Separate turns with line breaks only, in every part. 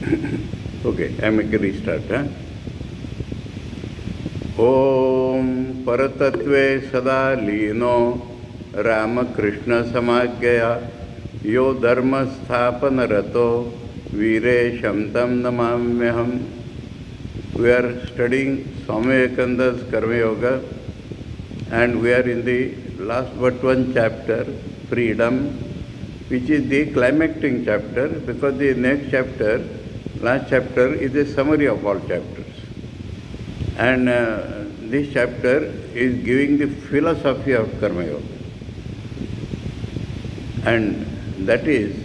Okay, I make a restart. Om Paratatve Sada Lino Ramakrishna Samagya Yo Dharma Sthapana Rato Vire Shamtam Namamyaham. We are studying Swami Vivekananda's Karma Yoga, and we are in the last but one chapter, Freedom, which is the climactic chapter, because the next chapter, last chapter, is a summary of all chapters. And this chapter is giving the philosophy of Karma Yoga. And that is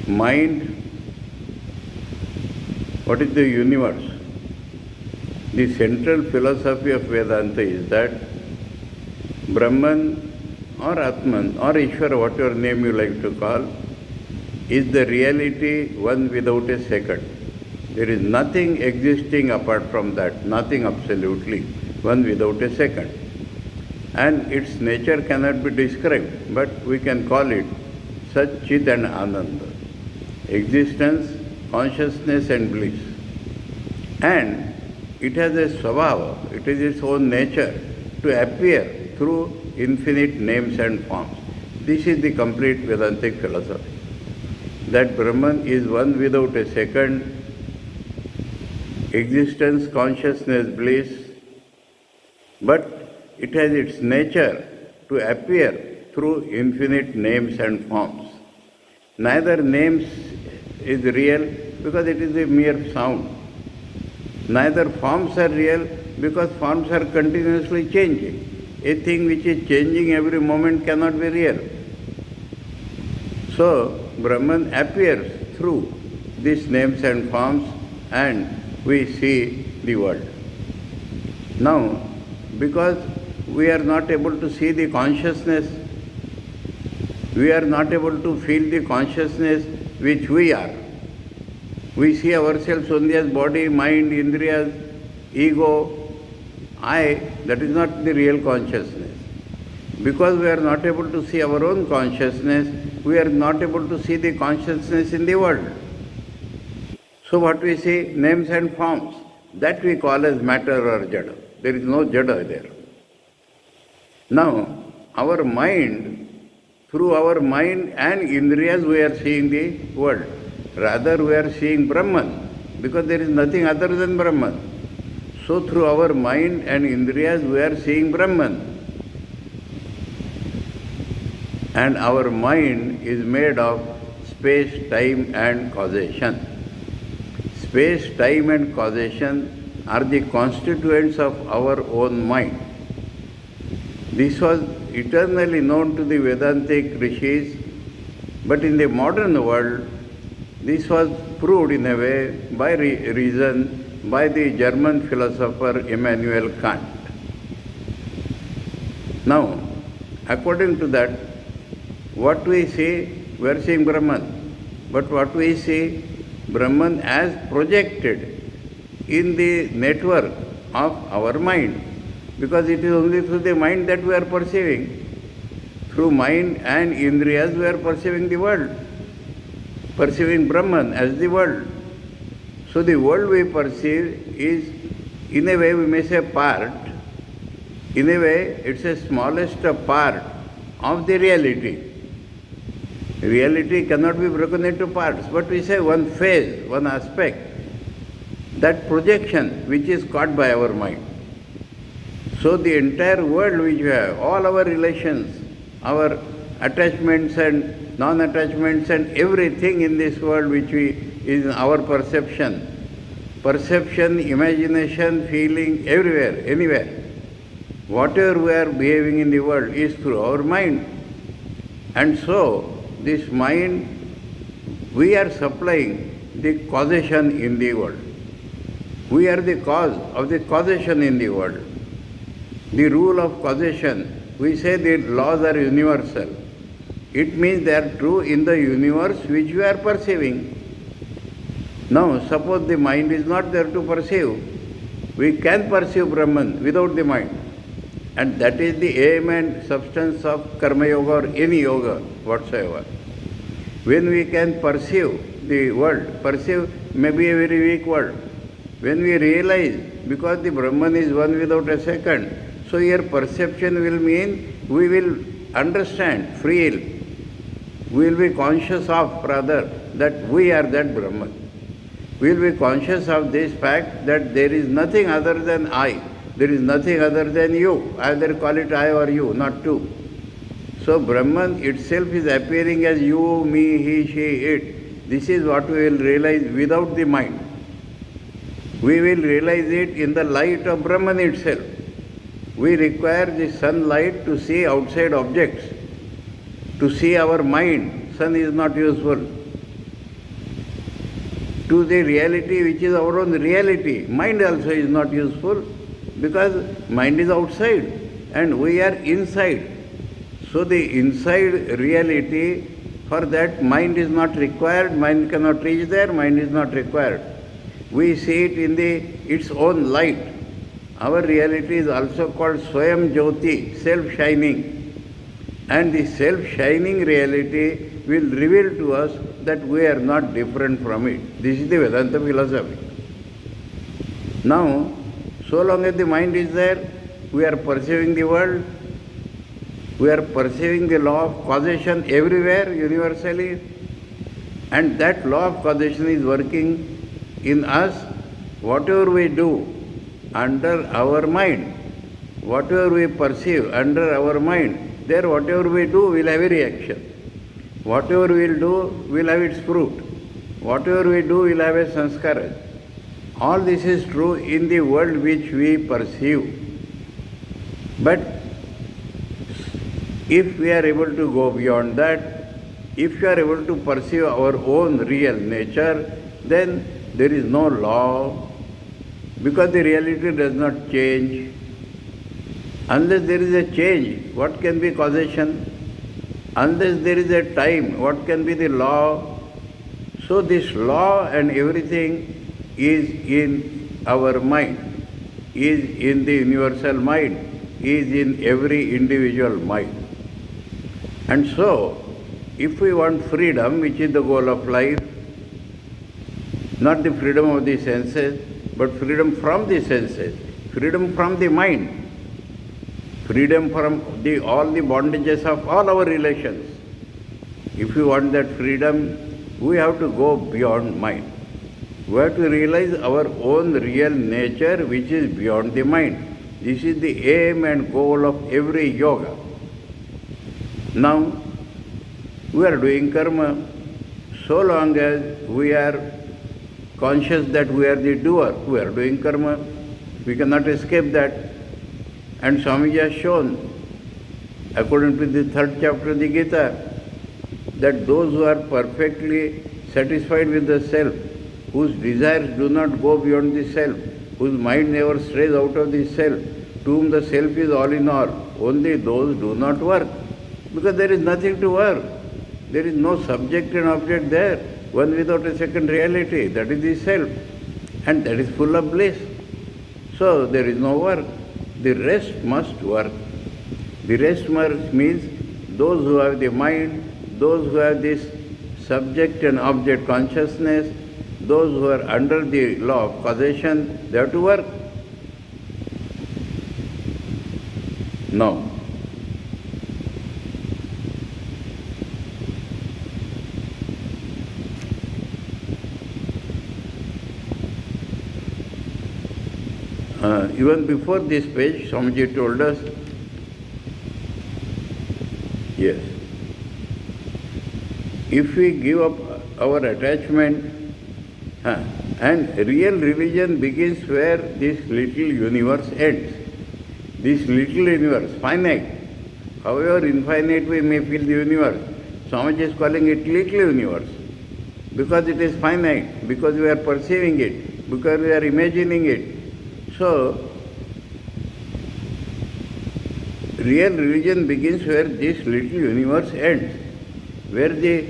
mind. What is the universe? The central philosophy of Vedanta is that Brahman or Atman or Ishvara, whatever name you like to call, is the reality one without a second. There is nothing existing apart from that, nothing absolutely, one without a second. And its nature cannot be described, but we can call it Sat Chit and Ananda, existence, consciousness and bliss. And it has a svabhava, it is its own nature to appear through infinite names and forms. This is the complete Vedantic philosophy. That Brahman is one without a second, existence, consciousness, bliss, but it has its nature to appear through infinite names and forms. Neither names is real because it is a mere sound. Neither forms are real because forms are continuously changing. A thing which is changing every moment cannot be real. So, Brahman appears through these names and forms, and we see the world. Now, because we are not able to see the consciousness, we are not able to feel the consciousness which we are. We see ourselves only as body, mind, indriyas, ego, I. That is not the real consciousness. Because we are not able to see our own consciousness, we are not able to see the consciousness in the world. So what we see, names and forms, that we call as matter or jada. There is no jada there. Now, our mind, through our mind and indriyas we are seeing the world. Rather we are seeing Brahman, because there is nothing other than Brahman. So through our mind and indriyas we are seeing Brahman. And our mind is made of space, time and causation. Space, time and causation are the constituents of our own mind. This was eternally known to the Vedantic rishis, but in the modern world, this was proved in a way by reason by the German philosopher Immanuel Kant. Now, according to that, what we see, we are seeing Brahman. But what we see, Brahman as projected in the network of our mind, because it is only through the mind that we are perceiving. Through mind and indriyas we are perceiving the world, perceiving Brahman as the world. So the world we perceive is, in a way we may say part, in a way it's a smallest part of the reality. Reality cannot be broken into parts, but we say one phase, one aspect, that projection which is caught by our mind. So the entire world which we have, all our relations, our attachments and non-attachments and everything in this world which is our perception, imagination, feeling, everywhere, anywhere. Whatever we are behaving in the world is through our mind. And so, this mind, we are supplying the causation in the world. We are the cause of the causation in the world. The rule of causation, we say the laws are universal. It means they are true in the universe which we are perceiving. Now, suppose the mind is not there to perceive, we can perceive Brahman without the mind. And that is the aim and substance of Karma Yoga or any yoga whatsoever. When we can perceive the world. Perceive may be a very weak word. When we realize, because the Brahman is one without a second, so here perception will mean we will understand freely. We will be conscious of, rather, that we are that Brahman. We will be conscious of this fact that there is nothing other than I. There is nothing other than you. Either call it I or you, not two. So Brahman itself is appearing as you, me, he, she, it. This is what we will realize without the mind. We will realize it in the light of Brahman itself. We require the sunlight to see outside objects, to see our mind. Sun is not useful. To the reality which is our own reality, mind also is not useful because mind is outside and we are inside. So the inside reality, for that mind is not required, mind cannot reach there, mind is not required. We see it in its own light. Our reality is also called Swayam Jyoti, self-shining. And the self-shining reality will reveal to us that we are not different from it. This is the Vedanta philosophy. Now, so long as the mind is there, we are perceiving the world, we are perceiving the law of causation everywhere, universally, and that law of causation is working in us. Whatever we do under our mind, whatever we perceive under our mind, there whatever we do will have a reaction. Whatever we will do will have its fruit. Whatever we do will have a sanskara. All this is true in the world which we perceive. But if we are able to go beyond that, if we are able to perceive our own real nature, then there is no law, because the reality does not change. Unless there is a change, what can be causation? Unless there is a time, what can be the law? So this law and everything is in our mind, is in the universal mind, is in every individual mind. And so, if we want freedom, which is the goal of life, not the freedom of the senses, but freedom from the senses, freedom from the mind, freedom from all the bondages of all our relations. If we want that freedom, we have to go beyond mind. We have to realize our own real nature which is beyond the mind. This is the aim and goal of every yoga. Now, we are doing karma so long as we are conscious that we are the doer. We are doing karma. We cannot escape that. And Swamiji has shown, according to the 3rd chapter of the Gita, that those who are perfectly satisfied with the self, whose desires do not go beyond the self, whose mind never strays out of the self, to whom the self is all in all, only those do not work. Because there is nothing to work. There is no subject and object there, one without a second reality, that is the self. And that is full of bliss. So there is no work. The rest must work. The rest means those who have the mind, those who have this subject and object consciousness, those who are under the law of causation, they have to work. Now, even before this page, Swamiji told us, yes, if we give up our attachment, and real religion begins where this little universe ends. This little universe, finite, however infinite we may feel the universe, Swamiji is calling it little universe, because it is finite, because we are perceiving it, because we are imagining it. So, real religion begins where this little universe ends, where the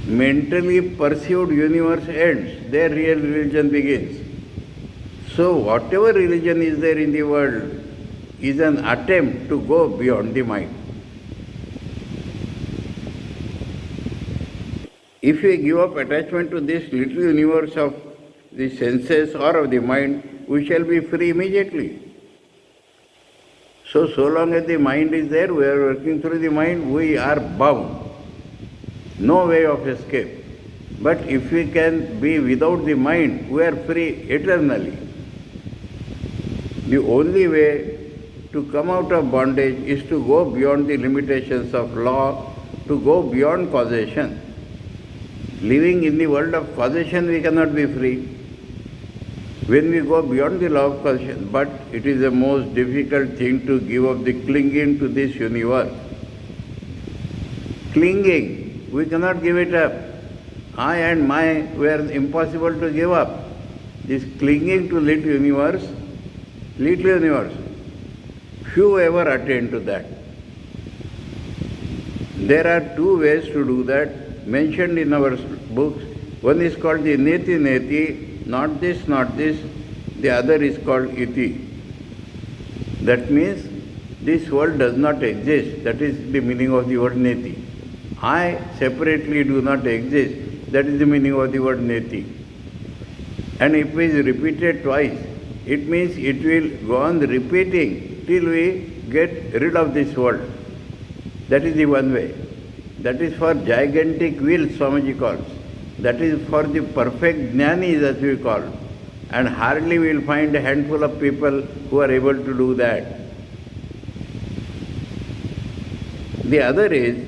mentally perceived universe ends, there real religion begins. So, whatever religion is there in the world is an attempt to go beyond the mind. If we give up attachment to this little universe of the senses or of the mind, we shall be free immediately. So long as the mind is there, we are working through the mind, we are bound. No way of escape. But if we can be without the mind, we are free eternally. The only way to come out of bondage is to go beyond the limitations of law, to go beyond causation. Living in the world of causation, we cannot be free. When we go beyond the law of causation, but it is the most difficult thing to give up the clinging to this universe. Clinging, we cannot give it up. I and my were impossible to give up. This clinging to little universe, few ever attain to that. There are two ways to do that mentioned in our books. One is called the neti neti, not this. The other is called iti. That means this world does not exist. That is the meaning of the word neti. I separately do not exist. That is the meaning of the word neti. And if it is repeated twice, it means it will go on repeating till we get rid of this world. That is the one way. That is for gigantic will, Swamiji calls. That is for the perfect jnanis, as we call. And hardly we will find a handful of people who are able to do that. The other is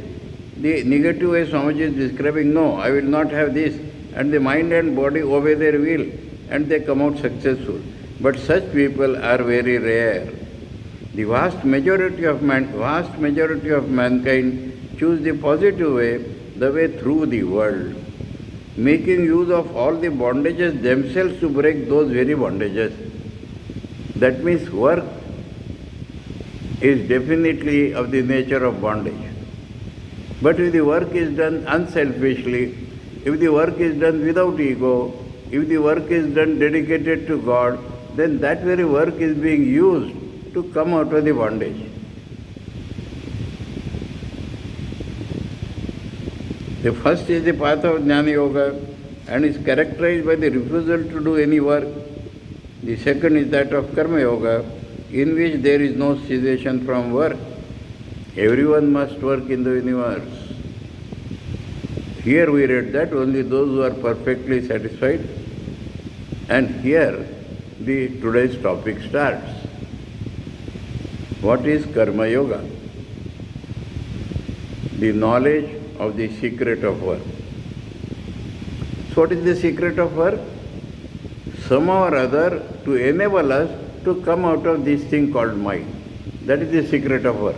the negative way Swamiji is describing. No, I will not have this. And the mind and body obey their will and they come out successful. But such people are very rare. The vast majority of mankind choose the positive way, the way through the world, making use of all the bondages themselves to break those very bondages. That means work is definitely of the nature of bondage. But if the work is done unselfishly, if the work is done without ego, if the work is done dedicated to God, then that very work is being used to come out of the bondage. The first is the path of Jnana Yoga and is characterized by the refusal to do any work. The second is that of Karma Yoga, in which there is no cessation from work. Everyone must work in the universe. Here we read that only those who are perfectly satisfied. And here today's topic starts. What is Karma Yoga? The knowledge of the secret of work. So what is the secret of work? Somehow or other to enable us to come out of this thing called mind. That is the secret of work.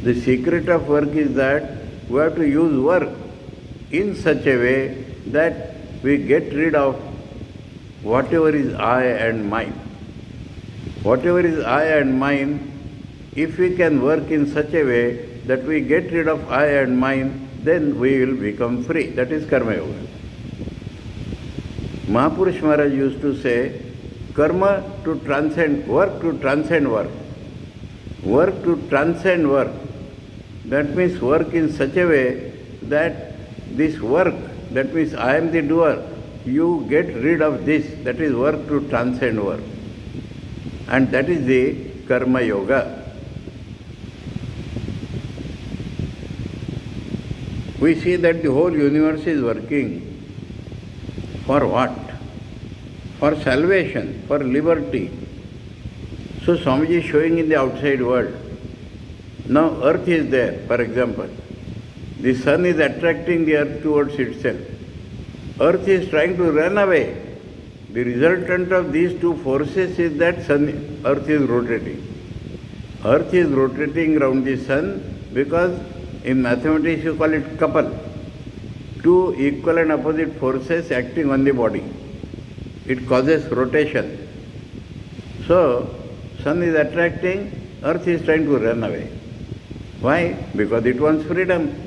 The secret of work is that we have to use work in such a way that we get rid of whatever is I and mine. Whatever is I and mine, if we can work in such a way that we get rid of I and mine, then we will become free. That is Karma Yoga. Mahapurush Maharaj used to say, karma to transcend, work to transcend work. Work to transcend work. That means work in such a way that this work, that means I am the doer, you get rid of this, that is work to transcend work. And that is the Karma Yoga. We see that the whole universe is working for what? For salvation, for liberty. So Swamiji is showing in the outside world. Now earth is there, for example. The sun is attracting the earth towards itself. Earth is trying to run away. The resultant of these two forces is that earth is rotating. Earth is rotating around the sun because in mathematics you call it couple. Two equal and opposite forces acting on the body. It causes rotation. So, sun is attracting, earth is trying to run away. Why? Because it wants freedom.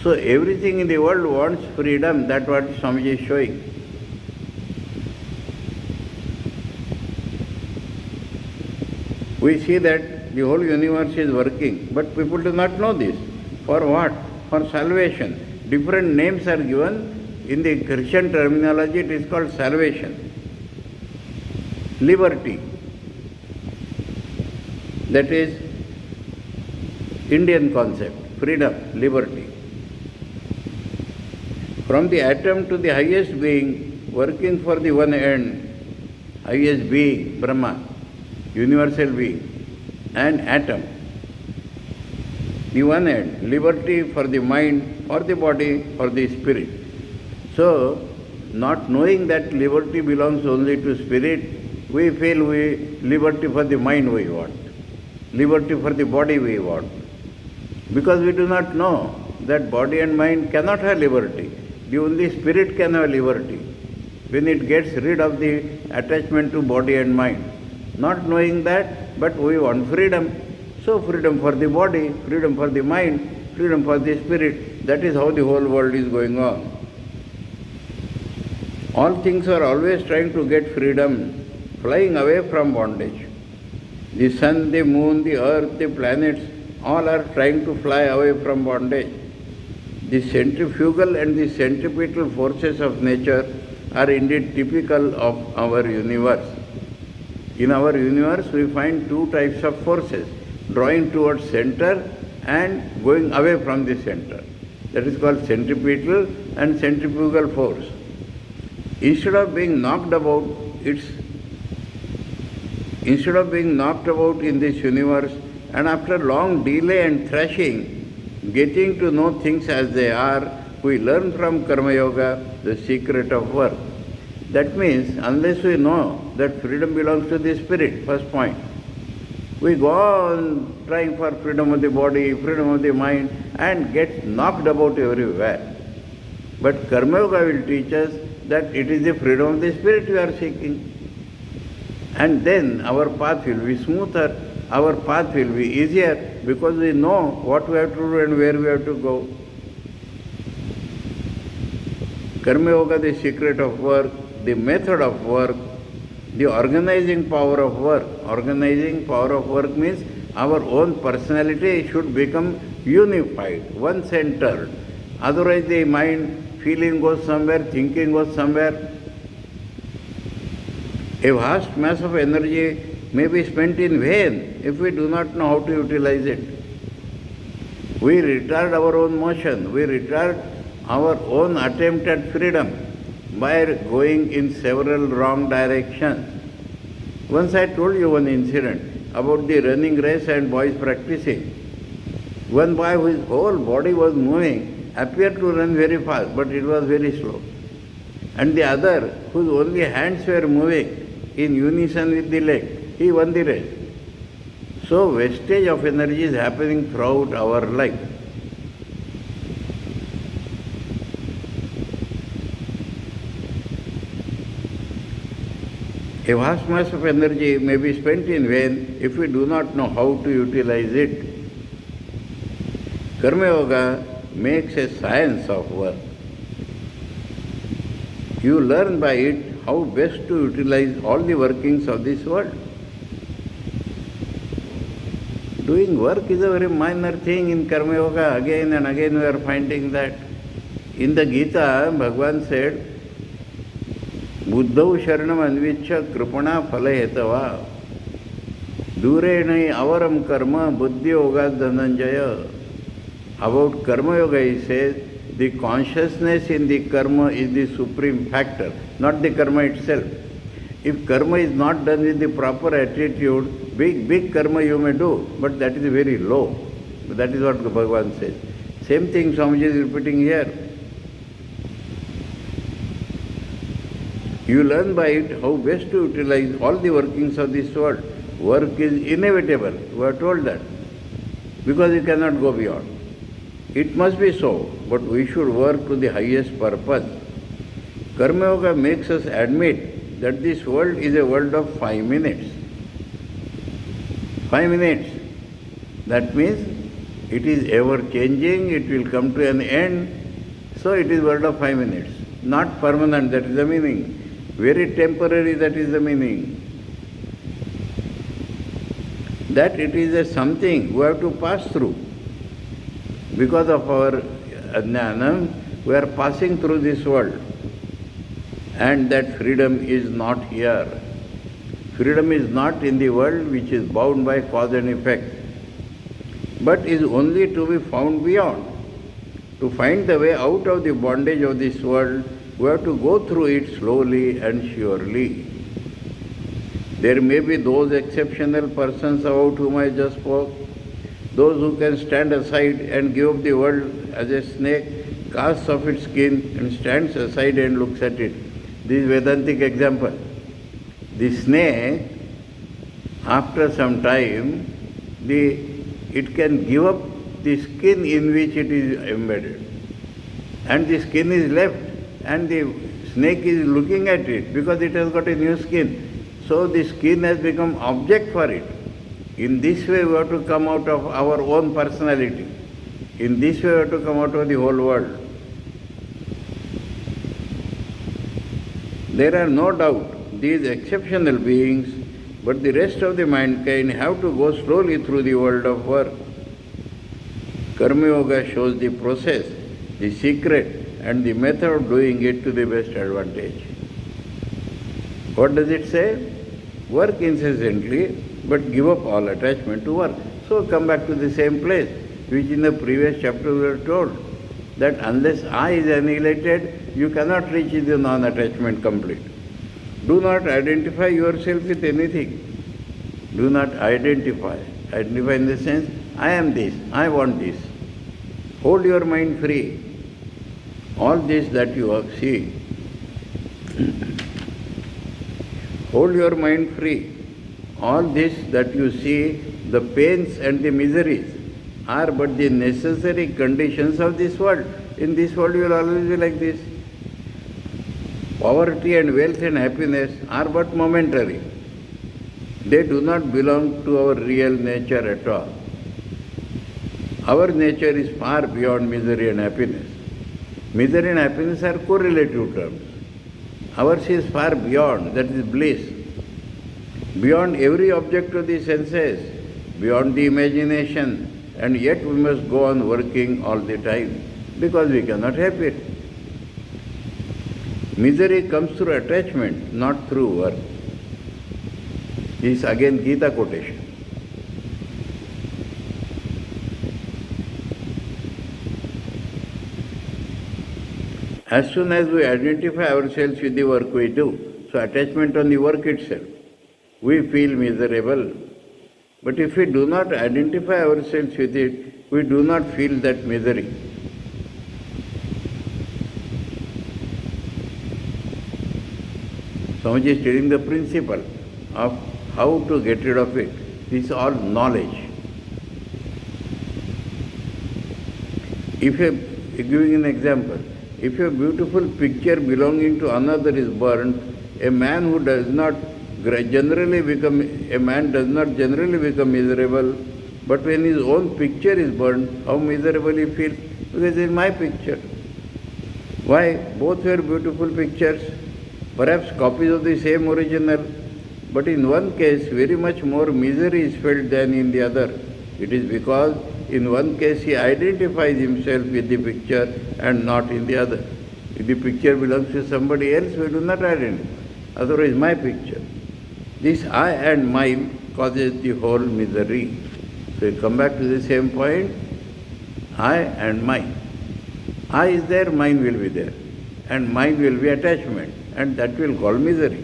So everything in the world wants freedom. That's what Swamiji is showing. We see that the whole universe is working, but people do not know this. For what? For salvation. different names are given. In the Christian terminology, it is called salvation, liberty. That is Indian concept, freedom, liberty. From the atom to the highest being, working for the one end, highest being, Brahma, universal being, and atom. The one end, liberty for the mind, or the body, or the spirit. So, not knowing that liberty belongs only to spirit, we feel liberty for the mind we want, liberty for the body we want. Because we do not know that body and mind cannot have liberty. The only spirit can have liberty when it gets rid of the attachment to body and mind. Not knowing that, but we want freedom. So freedom for the body, freedom for the mind, freedom for the spirit. That is how the whole world is going on. All things are always trying to get freedom, flying away from bondage. The sun, the moon, the earth, the planets, all are trying to fly away from bondage. The centrifugal and the centripetal forces of nature are indeed typical of our universe. In our universe, we find two types of forces, drawing towards center and going away from the center. That is called centripetal and centrifugal force. Instead of being knocked about in this universe, and after long delay and thrashing, getting to know things as they are, we learn from Karma Yoga the secret of work. That means, unless we know that freedom belongs to the spirit, first point, we go on trying for freedom of the body, freedom of the mind, and get knocked about everywhere. But Karma Yoga will teach us that it is the freedom of the spirit we are seeking. And then our path will be smoother, our path will be easier, because we know what we have to do and where we have to go. Karma Yoga, the secret of work, the method of work, the organizing power of work. Organizing power of work means our own personality should become unified, one-centered. Otherwise the mind, feeling goes somewhere, thinking goes somewhere. A vast mass of energy may be spent in vain if we do not know how to utilize it. We retard our own motion, we retard our own attempt at freedom by going in several wrong directions. Once I told you one incident about the running race and boys practicing. One boy whose whole body was moving appeared to run very fast, but it was very slow. And the other, whose only hands were moving in unison with the leg, he won the race. So wastage of energy is happening throughout our life. A vast mass of energy may be spent in vain if we do not know how to utilize it. Karma Yoga makes a science of work. You learn by it how best to utilize all the workings of this world. Doing work is a very minor thing in Karma Yoga. Again and again we are finding that. In the Gita, Bhagavan said, Buddhau Sharanam Anvichya Kripana Phala Hetava Durenai Avaram Karma Buddhi Yoga Dhananjaya. About Karma Yoga he says, the consciousness in the karma is the supreme factor, not the karma itself. If karma is not done with the proper attitude, big karma you may do, but that is very low. That is what Bhagavan says. Same thing Swamiji is repeating here. You learn by it how best to utilize all the workings of this world. Work is inevitable, we are told that, because you cannot go beyond. It must be so, but we should work to the highest purpose. Karma Yoga makes us admit that this world is a world of 5 minutes. 5 minutes. That means it is ever changing, it will come to an end. So it is world of 5 minutes. Not permanent, that is the meaning. Very temporary, that is the meaning. That it is a something we have to pass through because of our ajnanam, we are passing through this world. And that freedom is not here. Freedom is not in the world which is bound by cause and effect, but is only to be found beyond. To find the way out of the bondage of this world, we have to go through it slowly and surely. There may be those exceptional persons about whom I just spoke, those who can stand aside and give up the world as a snake casts off its skin and stands aside and looks at it. This is Vedantic example. The snake, after some time, it can give up the skin in which it is embedded. And the skin is left, and the snake is looking at it because it has got a new skin. So the skin has become object for it. In this way we have to come out of our own personality. In this way we have to come out of the whole world. There are no doubt these exceptional beings, but the rest of the mankind have to go slowly through the world of work. Karma Yoga shows the process, the secret, and the method of doing it to the best advantage. What does it say? Work incessantly, but give up all attachment to work. So come back to the same place, which in the previous chapter we were told, that unless I is annihilated, you cannot reach the non-attachment complete. Do not identify yourself with anything. Do not identify. Identify in the sense, I am this, I want this. Hold your mind free. All this that you see, hold your mind free. All this that you see, the pains and the miseries, are but the necessary conditions of this world. In this world you will always be like this. Poverty and wealth and happiness are but momentary. They do not belong to our real nature at all. Our nature is far beyond misery and happiness. Misery and happiness are correlative terms. Ours is far beyond, that is bliss. Beyond every object of the senses, beyond the imagination, and yet we must go on working all the time because we cannot help it. Misery comes through attachment, not through work. This is again Gita quotation. As soon as we identify ourselves with the work we do, so attachment on the work itself, we feel miserable. But if we do not identify ourselves with it, we do not feel that misery. Swamiji is stating the principle of how to get rid of it. This is all knowledge. Giving an example, if a beautiful picture belonging to another is burnt, a man does not generally become miserable, but when his own picture is burnt, how miserable he feels, because it is my picture. Why? Both were beautiful pictures, perhaps copies of the same original, but in one case very much more misery is felt than in the other. It is because in one case he identifies himself with the picture and not in the other. If the picture belongs to somebody else, we do not identify. Otherwise, my picture. This I and mine causes the whole misery. So we come back to the same point, I and mine. I is there, mine will be there. And mine will be attachment, and that will cause misery.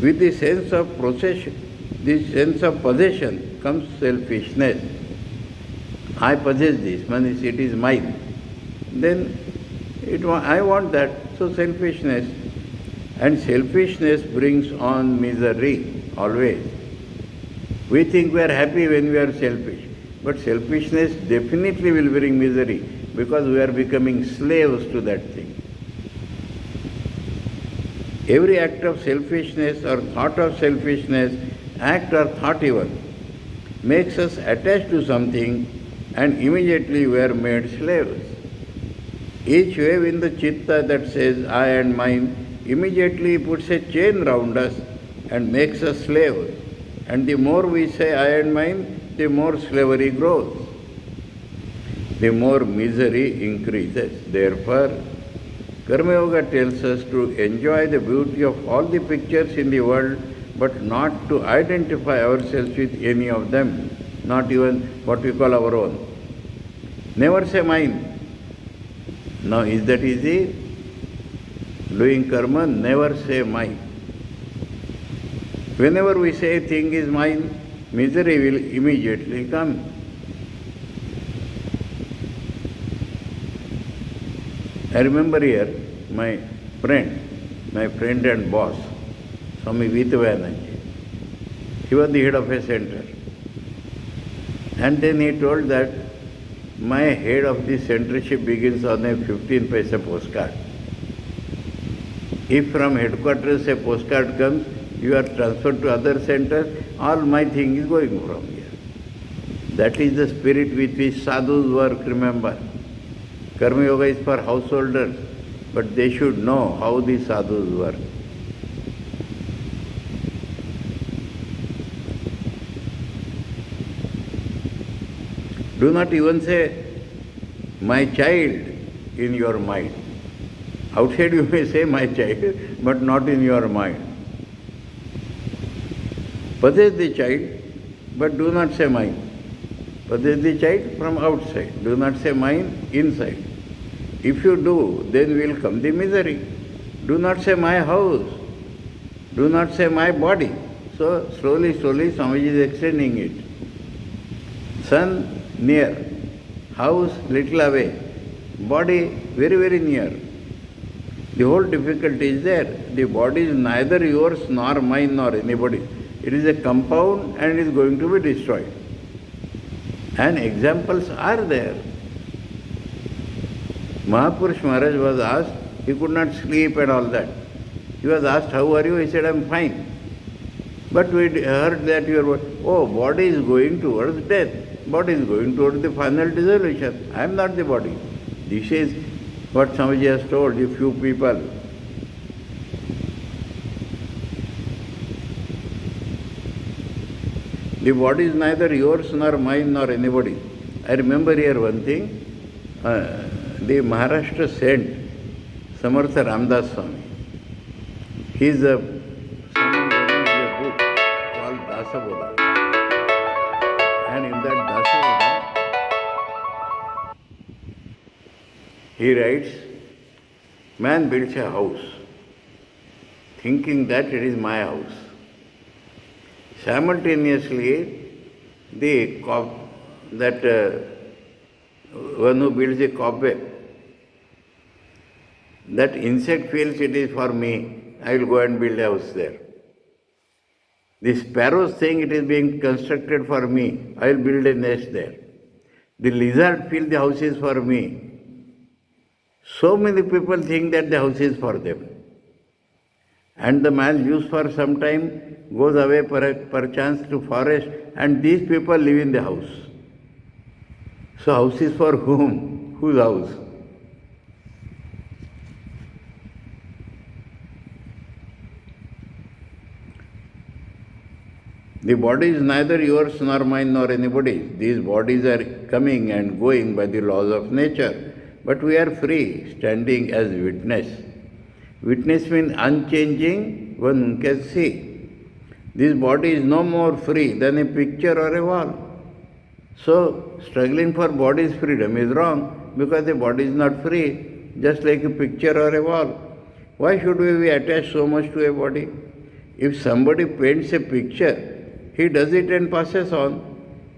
With the sense of possession comes selfishness. I possess this, means it is mine. Then I want that, so selfishness. And selfishness brings on misery, always. We think we are happy when we are selfish, but selfishness definitely will bring misery because we are becoming slaves to that thing. Every act of selfishness or thought of selfishness, act or thought even, makes us attached to something and immediately we are made slaves. Each wave in the chitta that says I and mine immediately puts a chain round us and makes us slaves. And the more we say I and mine, the more slavery grows. the more misery increases. Therefore, Karma Yoga tells us to enjoy the beauty of all the pictures in the world, but not to identify ourselves with any of them, not even what we call our own. Never say mine. Now, is that easy? Doing karma, never say mine. Whenever we say a thing is mine, misery will immediately come. I remember here my friend and boss, Swami Veetavayananji. He was the head of a center. And then he told that my head of the centership begins on a 15 paisa postcard. If from headquarters a postcard comes, you are transferred to other centers, all my thing is going from here. That is the spirit with which sadhus work, remember. Karma Yoga is for householders, but they should know how the sadhus work. Do not even say, my child, in your mind. Outside you may say, my child, but not in your mind. Possess the child, but do not say mine. Possess the child from outside. Do not say mine inside. If you do, then will come the misery. Do not say my house. Do not say my body. So slowly, Swamiji is extending it. Sun near, house little away, body very, very near. The whole difficulty is there. The body is neither yours nor mine nor anybody. It is a compound and is going to be destroyed. And examples are there. Mahapurush Maharaj was asked, he could not sleep and all that. He was asked, how are you? He said, I am fine. But we heard that body is going towards death. Body is going towards the final dissolution. I am not the body. This is what Swamiji has told a few people. The body is neither yours nor mine nor anybody. I remember here one thing. The Maharashtra saint, Samartha Ramdas Swami. He is a book called Dasabodha. And in that Dasabodha, he writes, man builds a house, thinking that it is my house. Simultaneously, one who builds a cobweb, that insect feels it is for me, I will go and build a house there. The sparrows think it is being constructed for me, I will build a nest there. The lizard feels the house is for me. So many people think that the house is for them. And the man lives for some time, goes away perchance to forest, and these people live in the house. So house is for whom? Whose house? The body is neither yours nor mine nor anybody's. These bodies are coming and going by the laws of nature. But we are free, standing as witness. Witness means unchanging, one can see. This body is no more free than a picture or a wall. So, struggling for body's freedom is wrong because the body is not free, just like a picture or a wall. Why should we be attached so much to a body? If somebody paints a picture, he does it and passes on.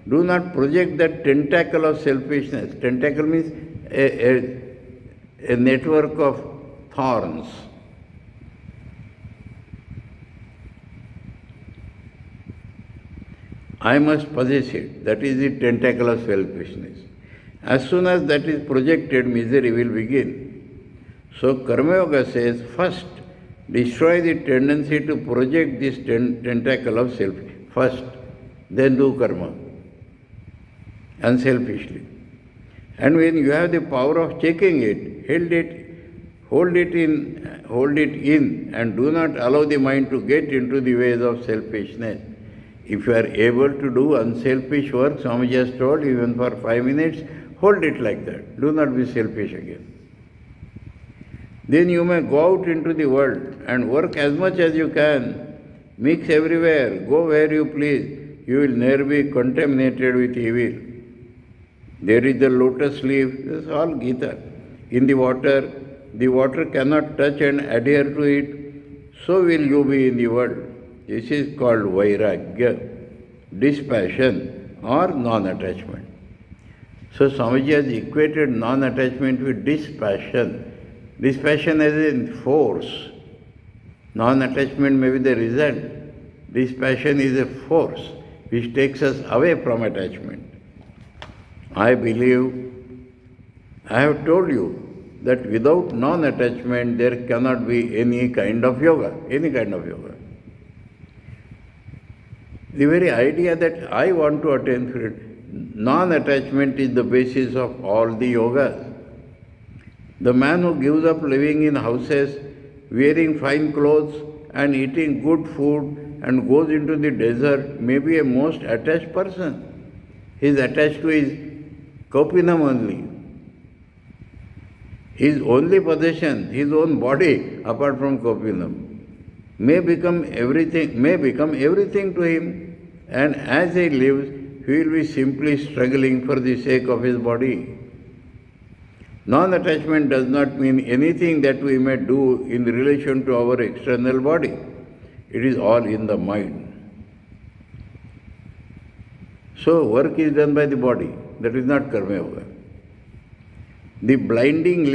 Do not project that tentacle of selfishness. Tentacle means a network of thorns. I must possess it. That is the tentacle of selfishness. As soon as that is projected, misery will begin. So Karma Yoga says, first destroy the tendency to project this tentacle of self. First, then do karma, unselfishly. And when you have the power of checking it, hold it in, and do not allow the mind to get into the ways of selfishness. If you are able to do unselfish work, Swamiji has told, even for 5 minutes, hold it like that. Do not be selfish again. Then you may go out into the world and work as much as you can, mix everywhere, go where you please. You will never be contaminated with evil. There is the lotus leaf, this is all Gita. In the water cannot touch and adhere to it, so will you be in the world. This is called Vairagya, dispassion or non-attachment. So Swamiji has equated non-attachment with dispassion. Dispassion as in force. Non-attachment may be the result. Dispassion is a force which takes us away from attachment. I believe, I have told you that without non-attachment there cannot be any kind of yoga, The very idea that I want to attain freedom, non-attachment is the basis of all the yogas. The man who gives up living in houses, wearing fine clothes and eating good food and goes into the desert may be a most attached person. He is attached to his kopinam only. His only possession, his own body, apart from kopinam, may become everything to him, and as he lives, he will be simply struggling for the sake of his body. Non-attachment does not mean anything that we may do in relation to our external body. It is all in the mind. So work is done by the body. That is not karma yoga. The binding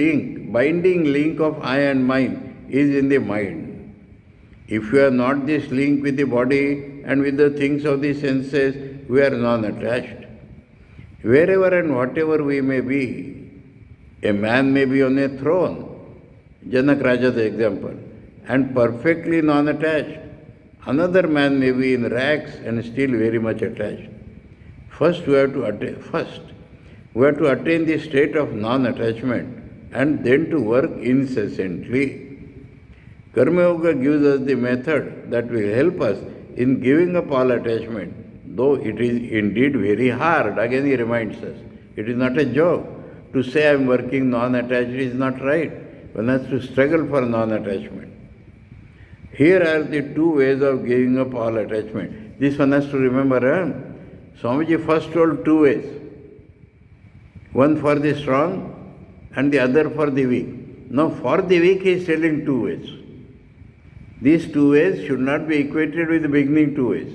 link of I and mind is in the mind. If you are not this link with the body and with the things of the senses, we are non-attached. Wherever and whatever we may be, a man may be on a throne, Janak Raja's example, and perfectly non-attached. Another man may be in rags and still very much attached. First, we have to attain the state of non-attachment and then to work incessantly. Karma Yoga gives us the method that will help us in giving up all attachment, though it is indeed very hard. Again he reminds us, it is not a joke. To say I am working non-attached is not right. One has to struggle for non-attachment. Here are the two ways of giving up all attachment. This one has to remember. Swamiji first told two ways. One for the strong and the other for the weak. Now for the weak he is telling two ways. These two ways should not be equated with the beginning two ways.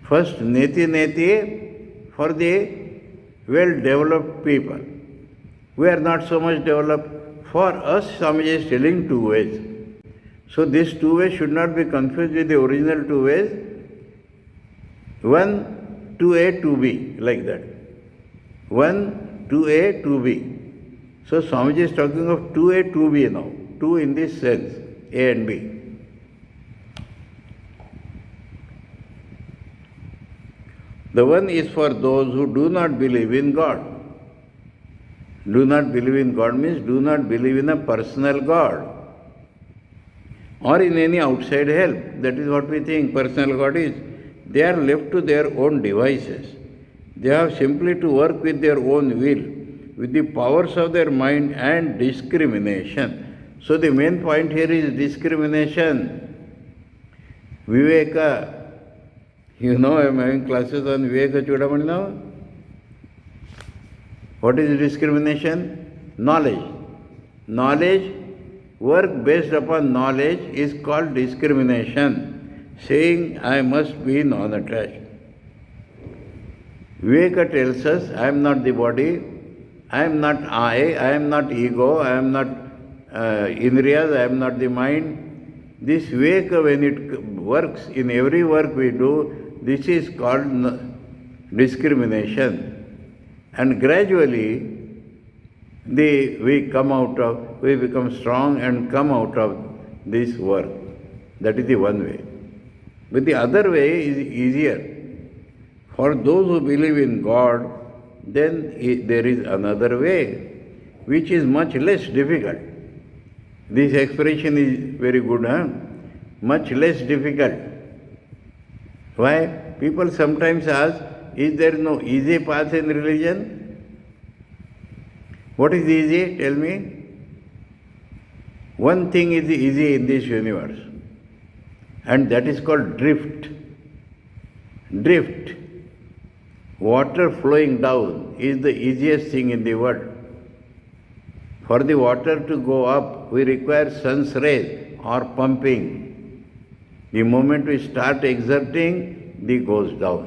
First, neti for the well-developed people. We are not so much developed. For us, Swamiji is telling two ways. So these two ways should not be confused with the original two ways. One, 2A, 2B, like that. 1, 2A, 2B. So Swamiji is talking of 2A, 2B now. Two in this sense, A and B. The one is for those who do not believe in God. Do not believe in God means do not believe in a personal God or in any outside help. That is what we think personal God is. They are left to their own devices. They have simply to work with their own will, with the powers of their mind and discrimination. So the main point here is discrimination. Viveka. You know, I am having classes on Viveka Chudamani now. What is discrimination? Knowledge. Knowledge, work based upon knowledge is called discrimination, saying I must be non-attached. Viveka tells us, I am not the body, I am not I am not ego, I am not Indriyas, I am not the mind. This Viveka, when it works in every work we do, this is called discrimination. And gradually, we become strong and come out of this work. That is the one way. But the other way is easier. For those who believe in God, then there is another way, which is much less difficult. This expression is very good, much less difficult. Why? People sometimes ask, is there no easy path in religion? What is easy? Tell me. One thing is easy in this universe, and that is called drift. Drift. Water flowing down is the easiest thing in the world. For the water to go up, we require sun's rays or pumping. The moment we start exerting, it goes down.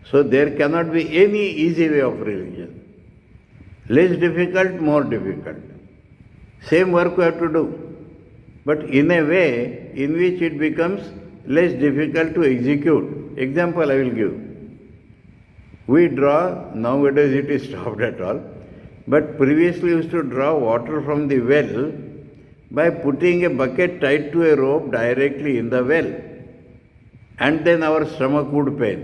So there cannot be any easy way of religion. Less difficult, more difficult. Same work we have to do, but in a way in which it becomes less difficult to execute. Example I will give. We draw, nowadays it is stopped at all, but previously we used to draw water from the well by putting a bucket tied to a rope directly in the well. And then our stomach would pain.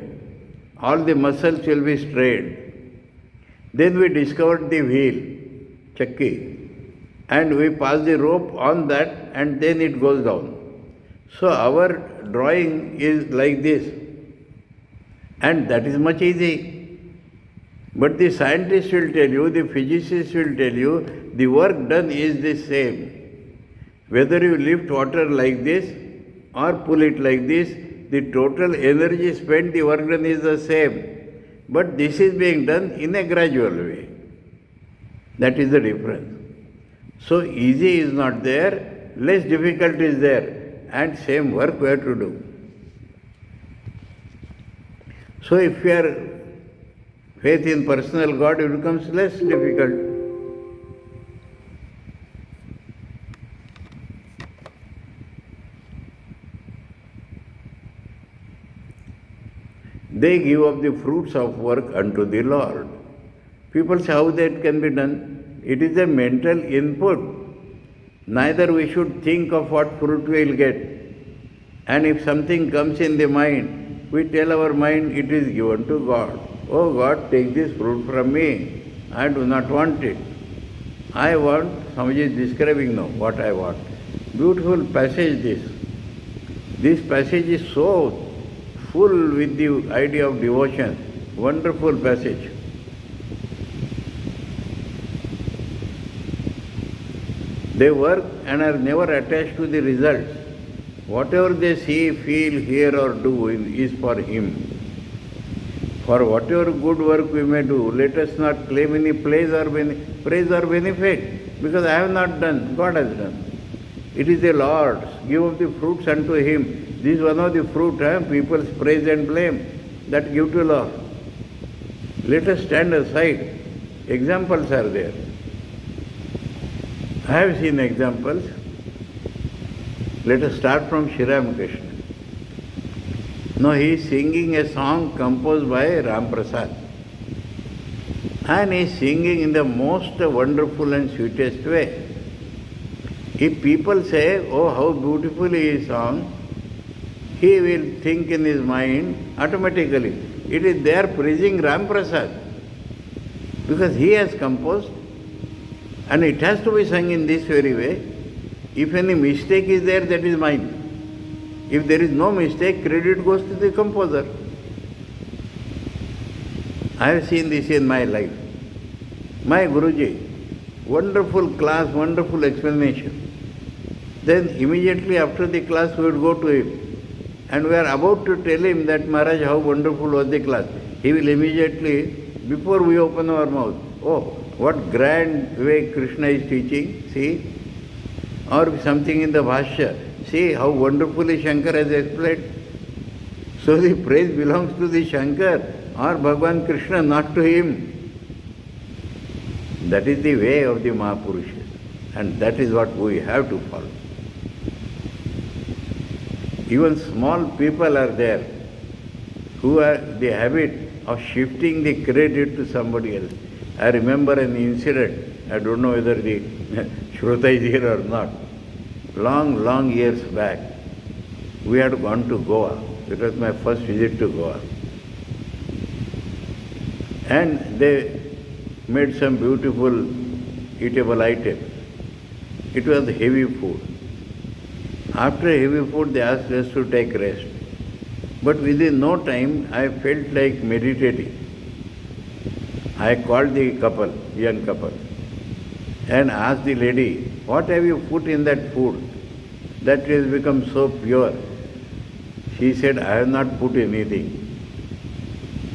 All the muscles will be strained. Then we discovered the wheel, chakki, and we pass the rope on that and then it goes down. So our drawing is like this, and that is much easy. But the scientists will tell you, the physicists will tell you, the work done is the same. Whether you lift water like this or pull it like this, the total energy spent, the work done is the same. But this is being done in a gradual way. That is the difference. So easy is not there, less difficult is there, and same work we have to do. So if you are faith in personal God, it becomes less difficult. They give up the fruits of work unto the Lord. People say how that can be done. It is a mental input. Neither we should think of what fruit we will get. And if something comes in the mind, we tell our mind it is given to God. Oh God, take this fruit from me. I do not want it. I want, somebody is describing now what I want. Beautiful passage this. This passage is so full with the idea of devotion. Wonderful passage. They work and are never attached to the results. Whatever they see, feel, hear or do is for Him. For whatever good work we may do, let us not claim any praise or benefit, because I have not done, God has done. It is the Lord's. Give up the fruits unto Him. This is one of the fruit, people's praise and blame that give to Lord. Let us stand aside. Examples are there. I have seen examples. Let us start from Sri Ramakrishna. Now he is singing a song composed by Ram Prasad. And he is singing in the most wonderful and sweetest way. If people say, oh how beautifully he sung, he will think in his mind automatically, it is there praising Ram Prasad. Because he has composed. And it has to be sung in this very way. If any mistake is there, that is mine. If there is no mistake, credit goes to the composer. I have seen this in my life. My Guruji, wonderful class, wonderful explanation. Then immediately after the class we would go to him. And we are about to tell him that Maharaj, how wonderful was the class. He will immediately, before we open our mouth, oh, what grand way Krishna is teaching, see? Or something in the Bhashya, see how wonderfully Shankar has explained. So the praise belongs to the Shankar or Bhagavan Krishna, not to him. That is the way of the Mahapurushas, and that is what we have to follow. Even small people are there who have the habit of shifting the credit to somebody else. I remember an incident, I don't know whether the Shruta is here or not. Long years back, we had gone to Goa. It was my first visit to Goa. And they made some beautiful eatable items. It was heavy food. After heavy food, they asked us to take rest. But within no time, I felt like meditating. I called the couple, young couple. and asked the lady, "What have you put in that food that has become so pure?" She said, "I have not put anything."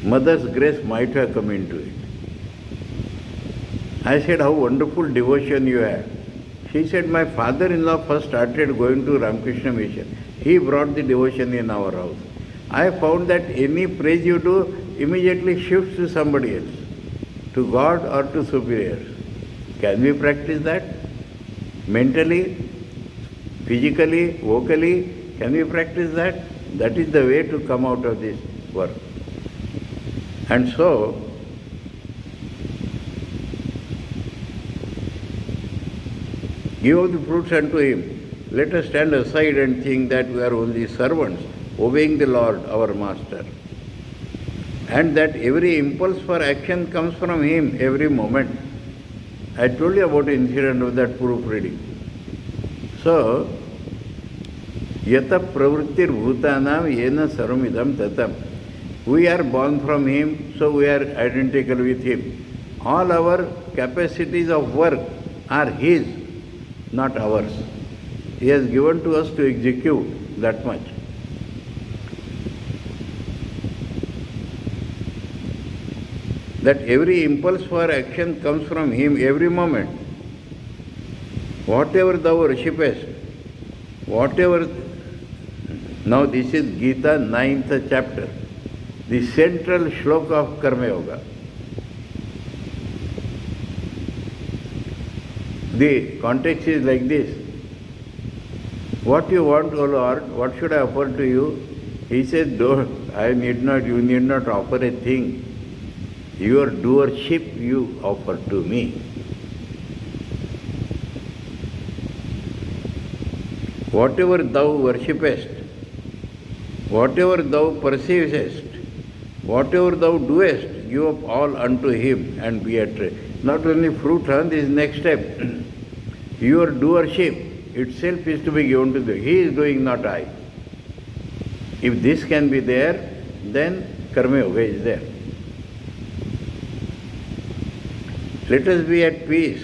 Mother's grace might have come into it. I said, "How wonderful devotion you have." She said, "My father-in-law first started going to Ramakrishna Mission. He brought the devotion in our house. I found that any praise you do immediately shifts to somebody else, to God or to superiors. Can we practice that? Mentally, physically, vocally, can we practice that? That is the way to come out of this work. And so, give of the fruits unto him. Let us stand aside and think that we are only servants, obeying the Lord, our Master. And that every impulse for action comes from him every moment. I told you about the incident of that proofreading. So, yata pravrittir bhutanam yena sarvamidam tatam. We are born from him, so we are identical with him. All our capacities of work are his, not ours. He has given to us to execute that much. That every impulse for action comes from him every moment. Whatever thou worshipest, whatever. Now this is Gita 9th chapter, the central shloka of Karma Yoga. The context is like this. What you want, O Lord, what should I offer to you? He says, you need not offer a thing. Your doership you offer to me. Whatever thou worshipest, whatever thou perceivest, whatever thou doest, give up all unto him and be at rest. Not only fruit, this next step. Your doership itself is to be given to thee. He is doing, not I. If this can be there, then Karma Yoga is there. Let us be at peace,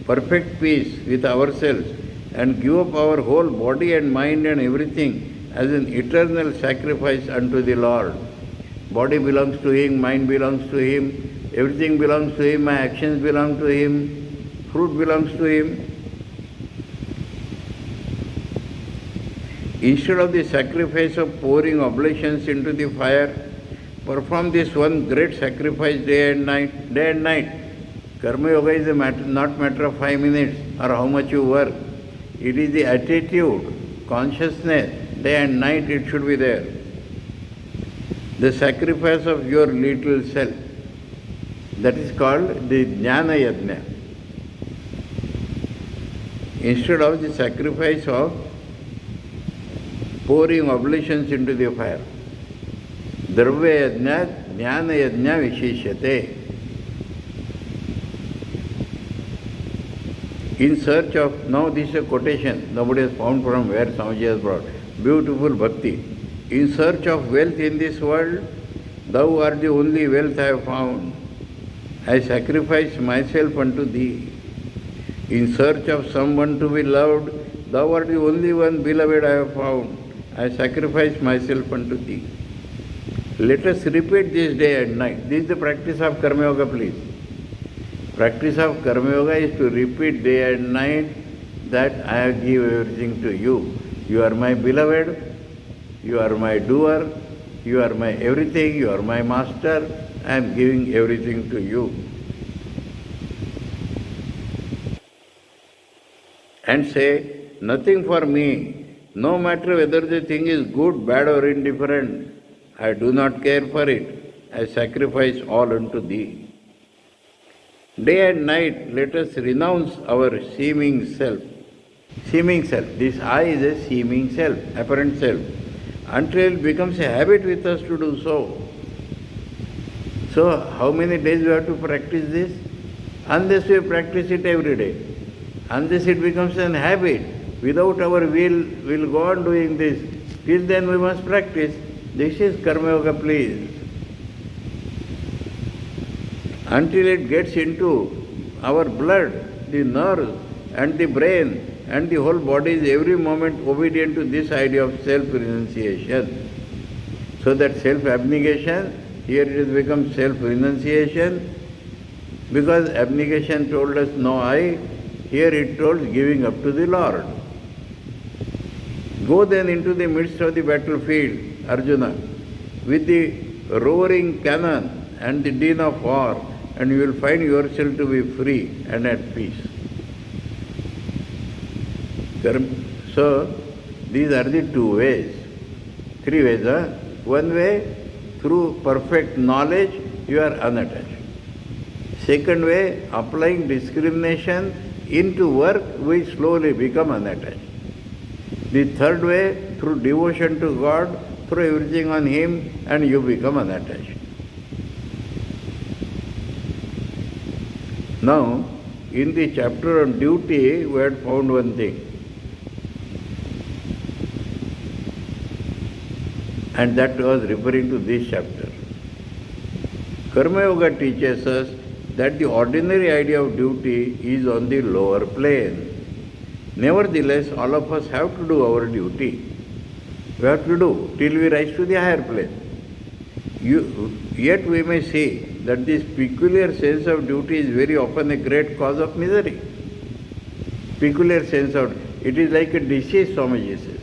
perfect peace with ourselves, and give up our whole body and mind and everything as an eternal sacrifice unto the Lord. Body belongs to him, mind belongs to him, everything belongs to him, my actions belong to him, fruit belongs to him. Instead of the sacrifice of pouring oblations into the fire, perform this one great sacrifice day and night. Day and night. Karma Yoga is not matter of 5 minutes or how much you work. It is the attitude, consciousness, day and night it should be there. The sacrifice of your little self. That is called the Jnana Yajna. Instead of the sacrifice of pouring oblations into the fire. Dravya Yajna, Jnana Yajna Vishishyate. In search of, now this is a quotation, nobody has found from where Swamiji has brought. Beautiful bhakti. In search of wealth in this world, thou art the only wealth I have found. I sacrifice myself unto thee. In search of someone to be loved, thou art the only one beloved I have found. I sacrifice myself unto thee. Let us repeat this day and night. This is the practice of Karma Yoga, please. Practice of Karma Yoga is to repeat day and night that I give everything to you. You are my beloved, you are my doer, you are my everything, you are my master, I am giving everything to you. And say, nothing for me, no matter whether the thing is good, bad or indifferent, I do not care for it, I sacrifice all unto thee. Day and night, let us renounce our seeming self. Seeming self. This I is a seeming self, apparent self, until it becomes a habit with us to do so. So, how many days we have to practice this? Unless we practice it every day. Unless it becomes an habit, without our will, we'll go on doing this. Till then we must practice. This is Karma Yoga, please. Until it gets into our blood, the nerves and the brain and the whole body is every moment obedient to this idea of self-renunciation. So that self-abnegation, here it has become self-renunciation, because abnegation told us no I, here it told giving up to the Lord. Go then into the midst of the battlefield, Arjuna, with the roaring cannon and the din of war, and you will find yourself to be free and at peace. So, these are the two ways. Three ways. One way, through perfect knowledge, you are unattached. Second way, applying discrimination into work, we slowly become unattached. The third way, through devotion to God, throw everything on Him, and you become unattached. Now, in the chapter on duty, we had found one thing. And that was referring to this chapter. Karma Yoga teaches us that the ordinary idea of duty is on the lower plane. Nevertheless, all of us have to do our duty. We have to do till we rise to the higher plane. Yet we may see that this peculiar sense of duty is very often a great cause of misery. Peculiar sense of it is like a disease, Swamiji says.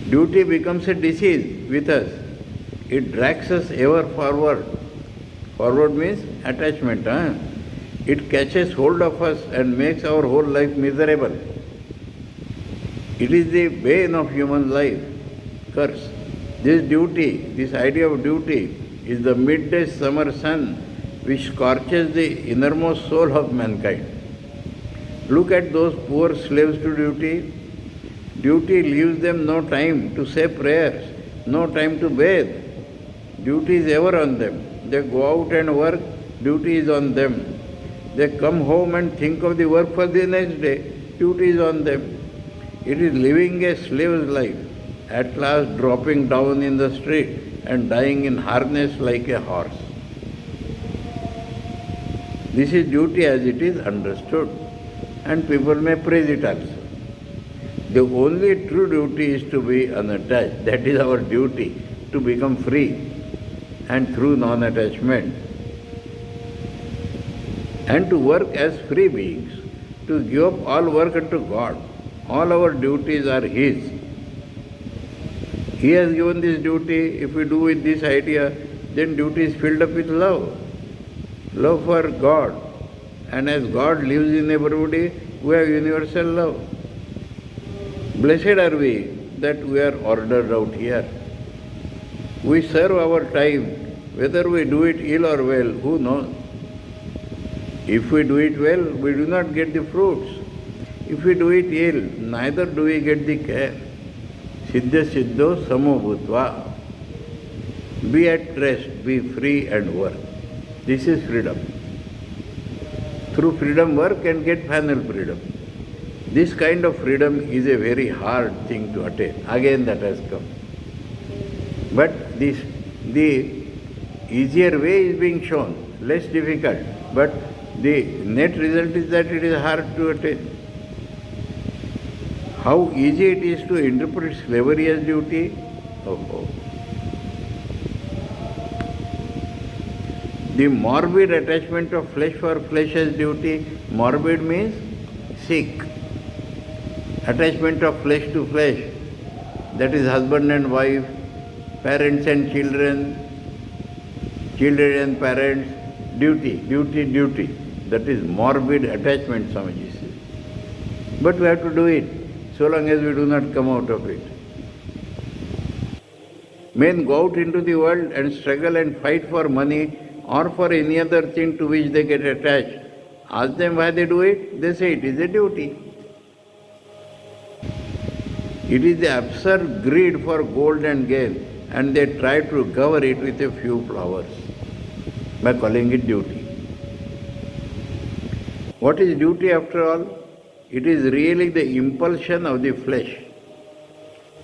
Duty becomes a disease with us. It drags us ever forward. Forward means attachment. It catches hold of us and makes our whole life miserable. It is the bane of human life, curse. This duty, this idea of duty, is the midday summer sun which scorches the innermost soul of mankind. Look at those poor slaves to duty. Duty leaves them no time to say prayers, no time to bathe. Duty is ever on them. They go out and work, duty is on them. They come home and think of the work for the next day, duty is on them. It is living a slave's life, at last dropping down in the street and dying in harness like a horse. This is duty as it is understood, and people may praise it also. The only true duty is to be unattached. That is our duty, to become free and through non-attachment. And to work as free beings, to give up all work unto God. All our duties are His. He has given this duty. If we do with this idea, then duty is filled up with love. Love for God. And as God lives in everybody, we have universal love. Blessed are we that we are ordered out here. We serve our time, whether we do it ill or well, who knows? If we do it well, we do not get the fruits. If we do it ill, neither do we get the care. Siddha siddho samo bhutva. Be at rest, be free and work. This is freedom. Through freedom work and get final freedom. This kind of freedom is a very hard thing to attain. Again that has come. But the easier way is being shown, less difficult. But the net result is that it is hard to attain. How easy it is to interpret slavery as duty? Oh. The morbid attachment of flesh for flesh as duty. Morbid means sick. Attachment of flesh to flesh. That is husband and wife, parents and children, children and parents. Duty. That is morbid attachment, Swamiji says. But we have to do it, so long as we do not come out of it. Men go out into the world and struggle and fight for money or for any other thing to which they get attached. Ask them why they do it, they say it is a duty. It is the absurd greed for gold and gain, and they try to cover it with a few flowers by calling it duty. What is duty after all? It is really the impulsion of the flesh,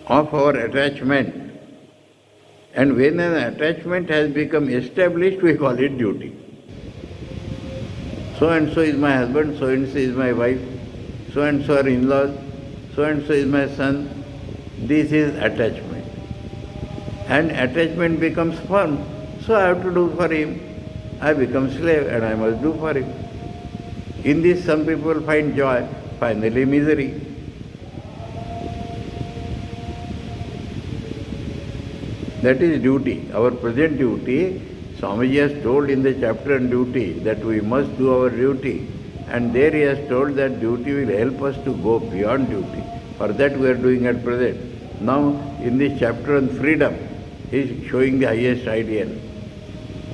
of our attachment. And when an attachment has become established, we call it duty. So and so is my husband, so and so is my wife, so and so are in-laws, so and so is my son. This is attachment. And attachment becomes firm. So I have to do for him. I become slave and I must do for him. In this some people find joy, finally misery. That is duty. Our present duty, Swamiji has told in the chapter on duty that we must do our duty. And there he has told that duty will help us to go beyond duty. For that we are doing at present. Now in this chapter on freedom, he is showing the highest ideal.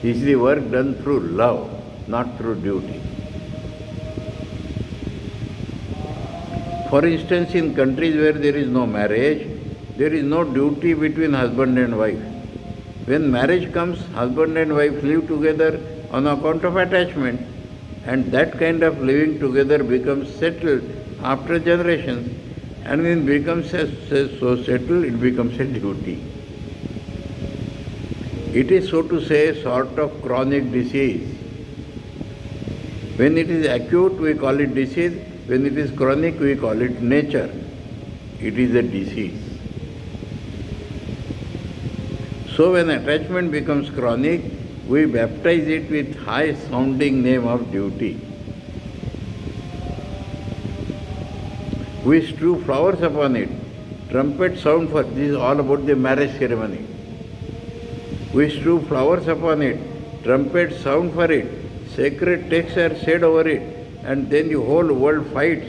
This is the work done through love, not through duty. For instance, in countries where there is no marriage, there is no duty between husband and wife. When marriage comes, husband and wife live together on account of attachment, and that kind of living together becomes settled after generations, and when it becomes so settled, it becomes a duty. It is, so to say, a sort of chronic disease. When it is acute, we call it disease. When it is chronic, we call it nature. It is a disease. So when attachment becomes chronic, we baptize it with high-sounding name of duty. We strew flowers upon it. Trumpet sound for this is all about the marriage ceremony. We strew flowers upon it. Trumpet sound for it. Sacred texts are said over it. And then the whole world fights,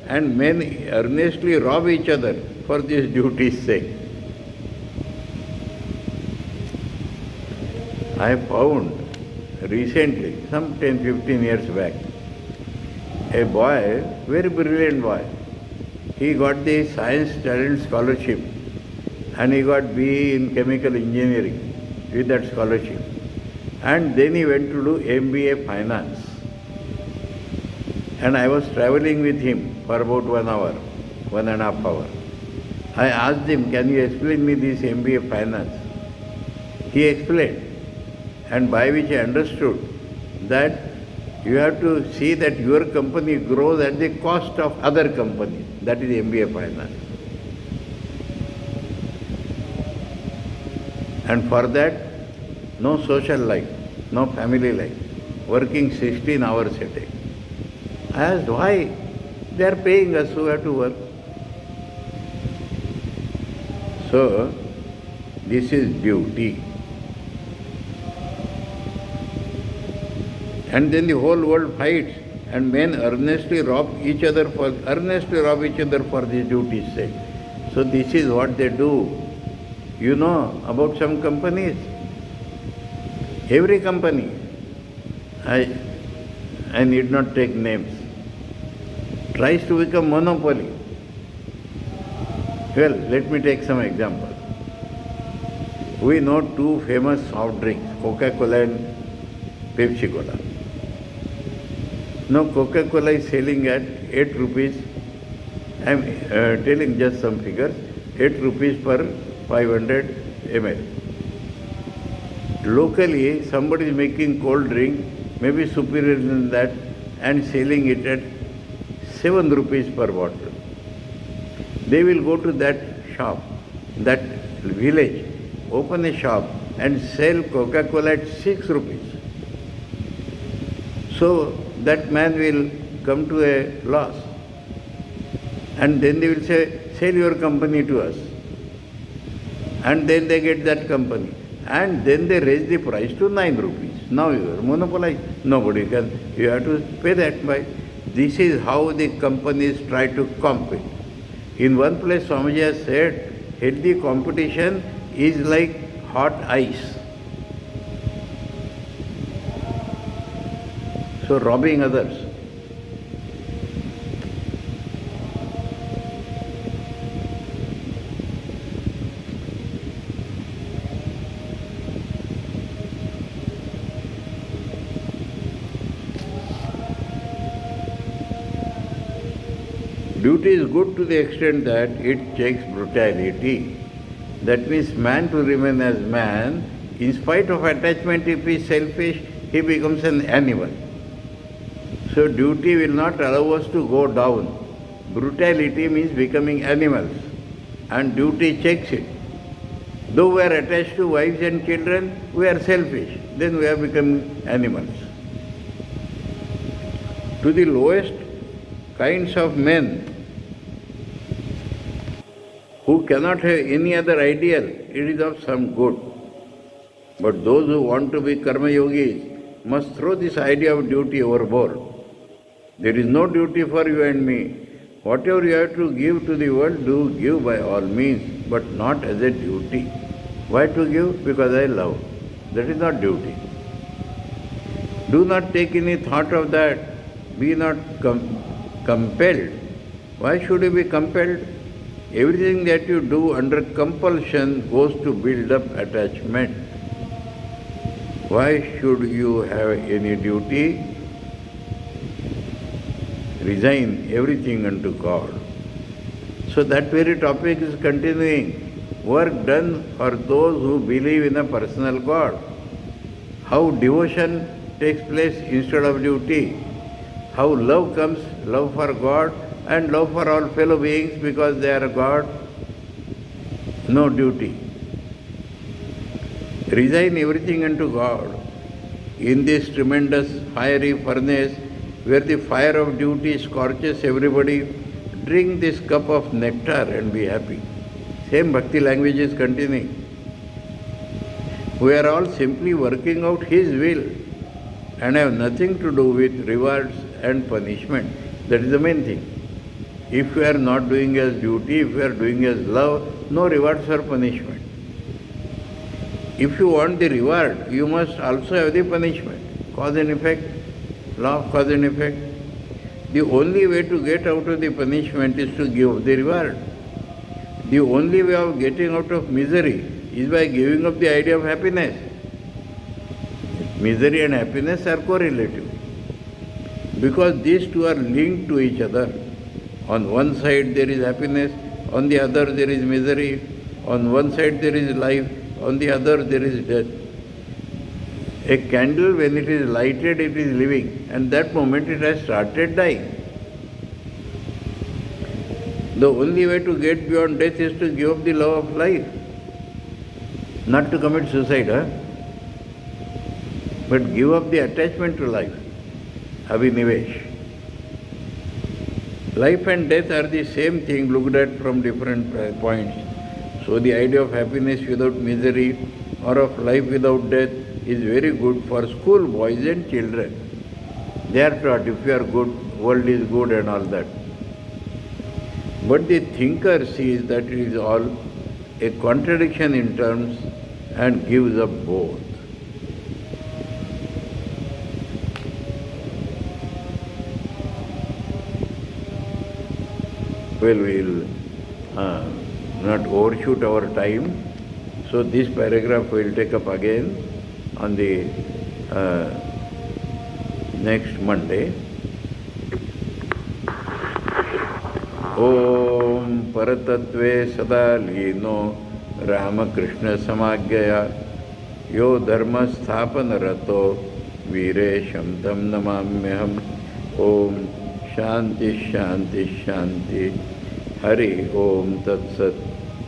and men earnestly rob each other for this duty's sake. I found recently, some 10-15 years back, a boy, very brilliant boy. He got the Science Talent Scholarship and he got BE in Chemical Engineering with that scholarship. And then he went to do MBA Finance. And I was traveling with him for about 1 hour, 1.5 hours. I asked him, can you explain me this MBA Finance? He explained, and by which I understood that you have to see that your company grows at the cost of other companies. That is MBA Finance. And for that, no social life, no family life, working 16 hours a day. I asked why? They are paying us who have to work. So, this is duty. And then the whole world fights, and men earnestly rob each other for this duty's sake. So this is what they do. You know about some companies? Every company, I need not take names, tries to become monopoly. Well, let me take some example. We know two famous soft drinks, Coca-Cola and Pepsi-Cola. Now Coca-Cola is selling at 8 rupees, I am telling just some figures, 8 rupees per 500 ml. Locally, somebody is making cold drink, maybe superior than that, and selling it at 7 rupees per bottle. They will go to that shop, that village, open a shop and sell Coca-Cola at 6 rupees. So that man will come to a loss. And then they will say, sell your company to us. And then they get that company. And then they raise the price to 9 rupees. Now you are monopolized. Nobody can. You have to pay that by. This is how the companies try to compete. In one place, Swamiji has said, healthy competition is like hot ice. So robbing others. Duty is good to the extent that it checks brutality. That means man to remain as man, in spite of attachment, if he is selfish, he becomes an animal. So duty will not allow us to go down. Brutality means becoming animals, and duty checks it. Though we are attached to wives and children, we are selfish. Then we have become animals. To the lowest kinds of men who cannot have any other ideal, it is of some good. But those who want to be karma yogis must throw this idea of duty overboard. There is no duty for you and me. Whatever you have to give to the world, do give by all means, but not as a duty. Why to give? Because I love. That is not duty. Do not take any thought of that. Be not compelled. Why should you be compelled? Everything that you do under compulsion goes to build up attachment. Why should you have any duty? Resign everything unto God. So that very topic is continuing. Work done for those who believe in a personal God. How devotion takes place instead of duty. How love comes, love for God and love for all fellow beings because they are God. No duty. Resign everything unto God. In this tremendous fiery furnace where the fire of duty scorches everybody, drink this cup of nectar and be happy. Same bhakti language is continuing. We are all simply working out His will and have nothing to do with rewards and punishment. That is the main thing. If we are not doing as duty, if we are doing as love, no rewards or punishment. If you want the reward, you must also have the punishment. Cause and effect, law of cause and effect. The only way to get out of the punishment is to give the reward. The only way of getting out of misery is by giving up the idea of happiness. Misery and happiness are correlative because these two are linked to each other. On one side there is happiness, on the other there is misery. On one side there is life, on the other there is death. A candle, when it is lighted, it is living, and that moment it has started dying. The only way to get beyond death is to give up the love of life, not to commit suicide, but give up the attachment to life, abhinivesh. Life and death are the same thing looked at from different points. So the idea of happiness without misery or of life without death is very good for school boys and children. They are taught if you are good, world is good and all that. But the thinker sees that it is all a contradiction in terms and gives up both. Well, we'll not overshoot our time. So this paragraph we'll take up again on the next Monday. Om Paratatve Sadalino Ramakrishna Samagya Yo Dharma Sthapana Rato Viresham Tam Namamyaham. Om Shanti Shanti Shanti. Hari Om Tat Sat.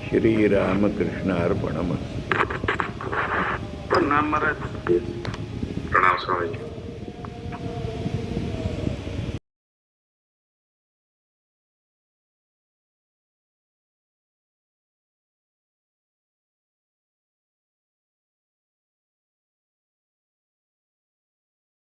Shri Ramakrishna Arpanamastu.
Pranam Maharaj.
Yes.
Pranam Swamiji.